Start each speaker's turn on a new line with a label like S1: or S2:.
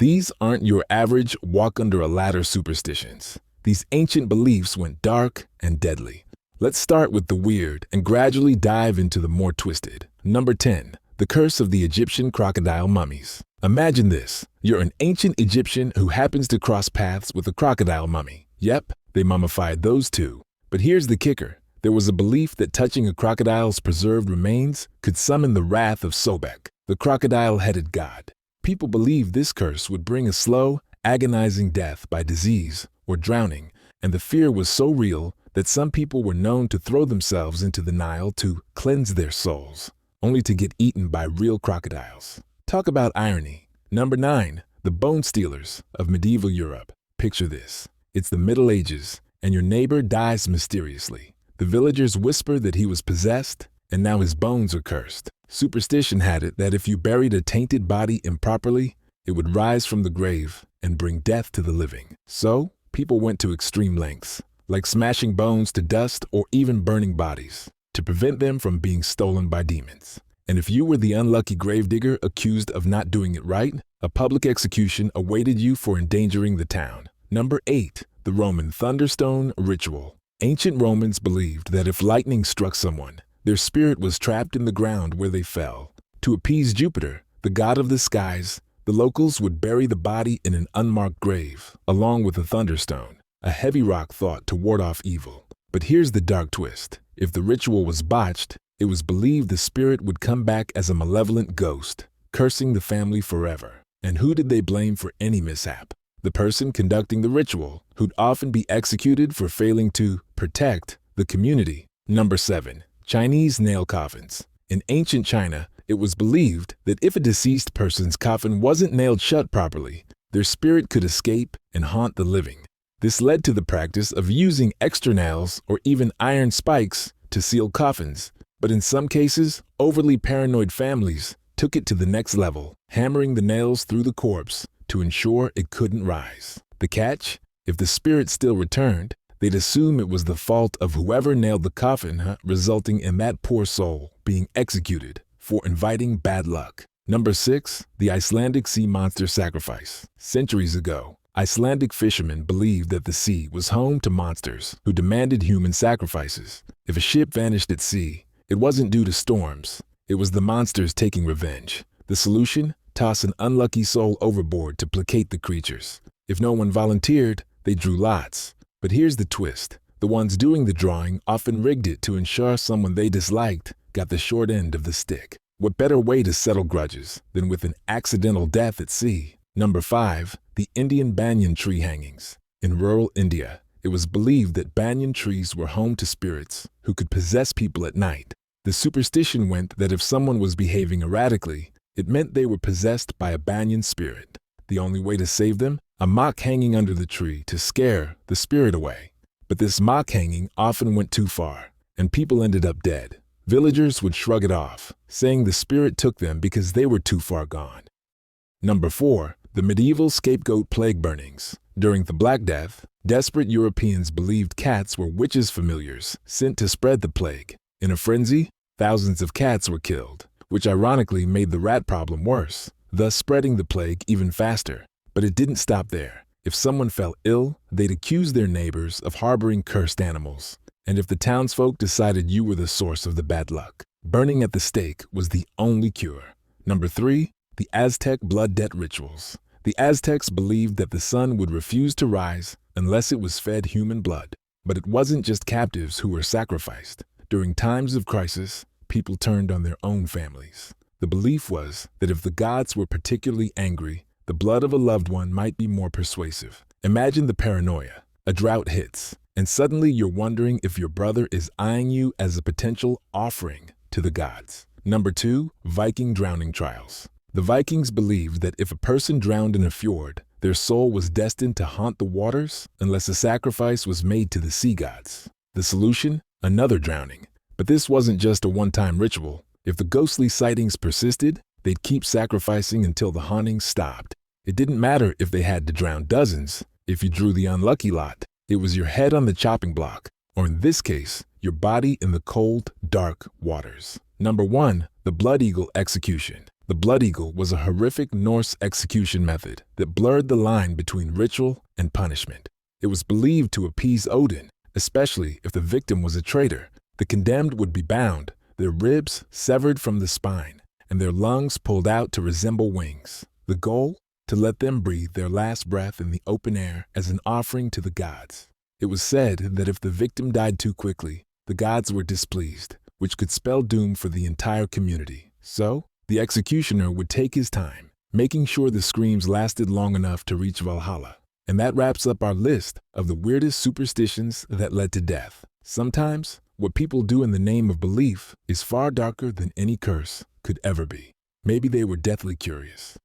S1: These aren't your average walk-under-a-ladder superstitions. These ancient beliefs went dark and deadly. Let's start with the weird and gradually dive into the more twisted. Number 10. The curse of the Egyptian crocodile mummies. Imagine this. You're an ancient Egyptian who happens to cross paths with a crocodile mummy. Yep, they mummified those two. But here's the kicker. There was a belief that touching a crocodile's preserved remains could summon the wrath of Sobek, the crocodile-headed god. People believed this curse would bring a slow, agonizing death by disease or drowning, and the fear was so real that some people were known to throw themselves into the Nile to cleanse their souls, only to get eaten by real crocodiles. Talk about irony. Number 9. The bone stealers of medieval Europe. Picture this. It's the Middle Ages, and your neighbor dies mysteriously. The villagers whisper that he was possessed, and now his bones are cursed. Superstition had it that if you buried a tainted body improperly, it would rise from the grave and bring death to the living. So, people went to extreme lengths, like smashing bones to dust or even burning bodies, to prevent them from being stolen by demons. And if you were the unlucky gravedigger accused of not doing it right, a public execution awaited you for endangering the town. Number 8. The Roman thunderstone ritual. Ancient Romans believed that if lightning struck someone, their spirit was trapped in the ground where they fell. To appease Jupiter, the god of the skies, the locals would bury the body in an unmarked grave, along with a thunderstone, a heavy rock thought to ward off evil. But here's the dark twist. If the ritual was botched, it was believed the spirit would come back as a malevolent ghost, cursing the family forever. And who did they blame for any mishap? The person conducting the ritual, who'd often be executed for failing to protect the community. Number 7. Chinese nail coffins. In ancient China, it was believed that if a deceased person's coffin wasn't nailed shut properly, their spirit could escape and haunt the living. This led to the practice of using extra nails or even iron spikes to seal coffins. But in some cases, overly paranoid families took it to the next level, hammering the nails through the corpse to ensure it couldn't rise. The catch? If the spirit still returned, they'd assume it was the fault of whoever nailed the coffin, resulting in that poor soul being executed for inviting bad luck. Number 6. The Icelandic sea monster sacrifice. Centuries ago, Icelandic fishermen believed that the sea was home to monsters who demanded human sacrifices. If a ship vanished at sea, it wasn't due to storms. It was the monsters taking revenge. The solution? Toss an unlucky soul overboard to placate the creatures. If no one volunteered, they drew lots. But here's the twist. The ones doing the drawing often rigged it to ensure someone they disliked got the short end of the stick. What better way to settle grudges than with an accidental death at sea? Number 5. The Indian banyan tree hangings. In rural India, it was believed that banyan trees were home to spirits who could possess people at night. The superstition went that if someone was behaving erratically, it meant they were possessed by a banyan spirit. The only way to save them? A mock hanging under the tree to scare the spirit away. But this mock hanging often went too far, and people ended up dead. Villagers would shrug it off, saying the spirit took them because they were too far gone. Number 4. The medieval scapegoat plague burnings. During the Black Death, desperate Europeans believed cats were witches' familiars sent to spread the plague. In a frenzy, thousands of cats were killed, which ironically made the rat problem worse, thus spreading the plague even faster. But it didn't stop there. If someone fell ill, they'd accuse their neighbors of harboring cursed animals. And if the townsfolk decided you were the source of the bad luck, burning at the stake was the only cure. Number 3. The Aztec blood debt rituals. The Aztecs believed that the sun would refuse to rise unless it was fed human blood. But it wasn't just captives who were sacrificed. During times of crisis, people turned on their own families. The belief was that if the gods were particularly angry, the blood of a loved one might be more persuasive. Imagine the paranoia. A drought hits, and suddenly you're wondering if your brother is eyeing you as a potential offering to the gods. Number 2. Viking drowning trials. The Vikings believed that if a person drowned in a fjord, their soul was destined to haunt the waters unless a sacrifice was made to the sea gods. The solution? Another drowning. But this wasn't just a one-time ritual. If the ghostly sightings persisted, they'd keep sacrificing until the hauntings stopped. It didn't matter if they had to drown dozens. If you drew the unlucky lot, it was your head on the chopping block, or in this case, your body in the cold, dark waters. Number 1. The Blood Eagle execution. The blood eagle was a horrific Norse execution method that blurred the line between ritual and punishment. It was believed to appease Odin, especially if the victim was a traitor. The condemned would be bound, their ribs severed from the spine, and their lungs pulled out to resemble wings. The goal? To let them breathe their last breath in the open air as an offering to the gods. It was said that if the victim died too quickly, the gods were displeased, which could spell doom for the entire community. So, the executioner would take his time, making sure the screams lasted long enough to reach Valhalla. And that wraps up our list of the weirdest superstitions that led to death. Sometimes, what people do in the name of belief is far darker than any curse could ever be. Maybe they were deathly curious.